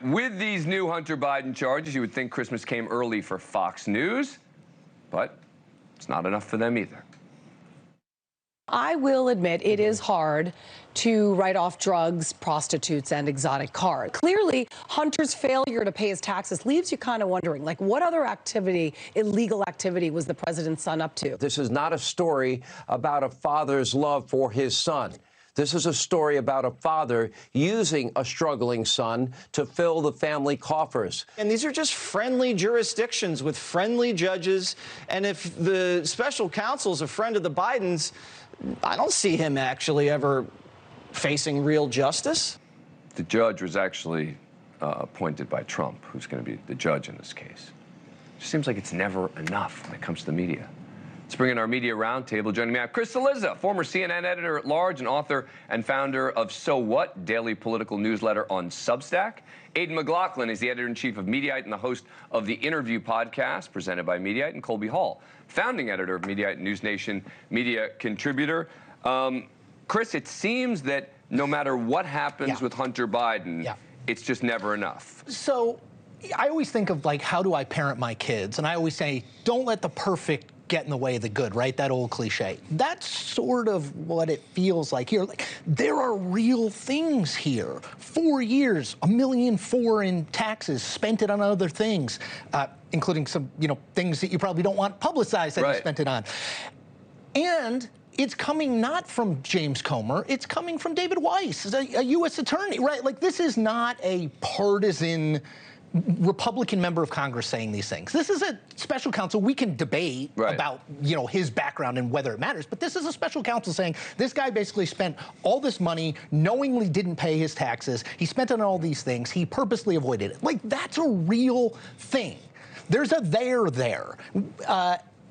With these new Hunter Biden charges, you would think Christmas came early for Fox News, but it's not enough for them either. I will admit it is hard to write off drugs, prostitutes, and exotic cars. Clearly, Hunter's failure to pay his taxes leaves you kind of wondering, like, what other activity, illegal activity, was the president's son up to? This is not a story about a father's love for his son. This is a story about a father using a struggling son to fill the family coffers. And these are just friendly jurisdictions with friendly judges. And if the special counsel's a friend of the Bidens, I don't see him actually ever facing real justice. The judge was actually appointed by Trump, who's going to be the judge in this case. It just seems like it's never enough when it comes to the media. Let's bring in our media roundtable. Joining me, I have Chris Cillizza, former CNN editor-at-large and author and founder of So What, daily political newsletter on Substack. Aidan McLaughlin is the editor-in-chief of Mediaite and the host of the Interview podcast presented by Mediaite, and Colby Hall, founding editor of Mediaite and NewsNation media contributor. Chris, it seems that no matter what happens with Hunter Biden, it's just never enough. So I always think of, like, how do I parent my kids? And I always say, don't let the perfect get in the way of the good, right? That old cliche. That's sort of what it feels like here. Like, there are real things here. 4 years, $1.4 million in taxes, spent it on other things, including some, things that you probably don't want publicized that you spent it on. And it's coming not from James Comer, it's coming from David Weiss, a U.S. attorney, right? Like, this is not a partisan Republican member of Congress saying these things. This is a special counsel. We can debate about, his background and whether it matters, but this is a special counsel saying this guy basically spent all this money, knowingly didn't pay his taxes. He spent it on all these things. He purposely avoided it. Like, that's a real thing. There's a there.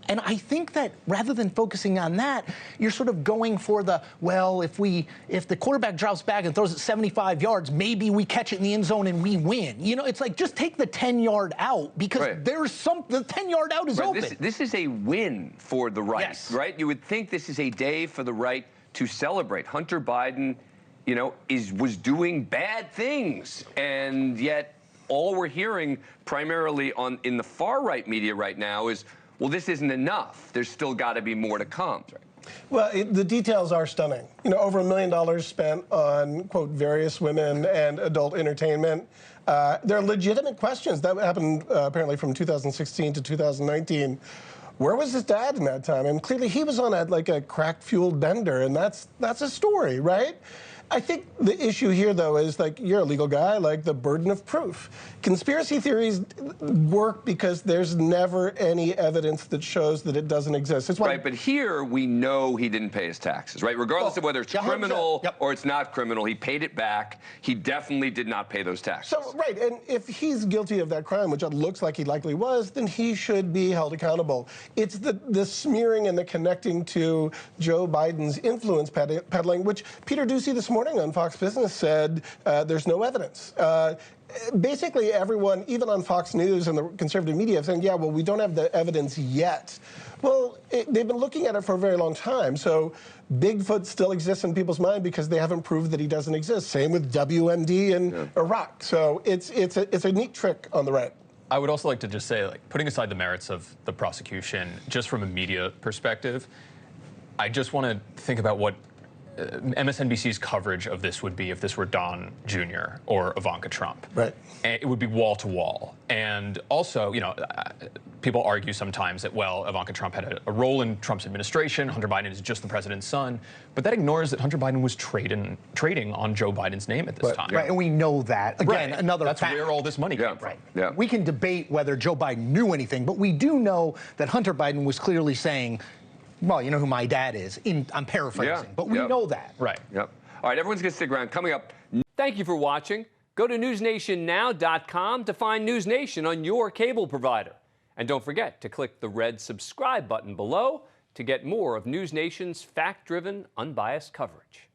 And I think that rather than focusing on that, you're sort of going for the, well, if the quarterback drops back and throws it 75 yards, maybe we catch it in the end zone and we win. It's like, just take the 10-yard out, because there's the 10-yard out is open. This is a win for the right, right? You would think this is a day for the right to celebrate. Hunter Biden, was doing bad things, and yet all we're hearing primarily in the far-right media right now is, well, this isn't enough. There's still got to be more to come. Well, the details are stunning. Over $1 million spent on, quote, various women and adult entertainment. There are legitimate questions. That happened apparently from 2016 to 2019. Where was his dad in that time? And clearly he was on a crack-fueled bender, and that's a story, right? I think the issue here, though, is, like, you're a legal guy, like, the burden of proof. Conspiracy theories work because there's never any evidence that shows that it doesn't exist. That's why but here we know he didn't pay his taxes, right? Regardless of whether it's criminal or it's not criminal, he paid it back. He definitely did not pay those taxes. So, and if he's guilty of that crime, which it looks like he likely was, then he should be held accountable. It's the smearing and the connecting to Joe Biden's influence peddling, which Peter Doocy this morning on Fox Business said there's no evidence. Basically, everyone, even on Fox News and the conservative media, saying, yeah, well, we don't have the evidence yet. Well, they've been looking at it for a very long time. So Bigfoot still exists in people's mind because they haven't proved that he doesn't exist. Same with WMD in Iraq. So it's a neat trick on the right. I would also like to just say, like, putting aside the merits of the prosecution, just from a media perspective, I just want to think about what MSNBC's coverage of this would be if this were Don Jr. or Ivanka Trump. Right. And it would be wall to wall. And also, people argue sometimes that, well, Ivanka Trump had a role in Trump's administration. Hunter Biden is just the president's son. But that ignores that Hunter Biden was trading on Joe Biden's name at this time. Right, and we know that. Again, another That's fact. where all this money came from. Right. Yeah. We can debate whether Joe Biden knew anything, but we do know that Hunter Biden was clearly saying, well, you know who my dad is. I'm paraphrasing, but we know that. Right. Yep. All right, everyone's going to stick around. Coming up. Thank you for watching. Go to newsnationnow.com to find News Nation on your cable provider. And don't forget to click the red subscribe button below to get more of News Nation's fact-driven, unbiased coverage.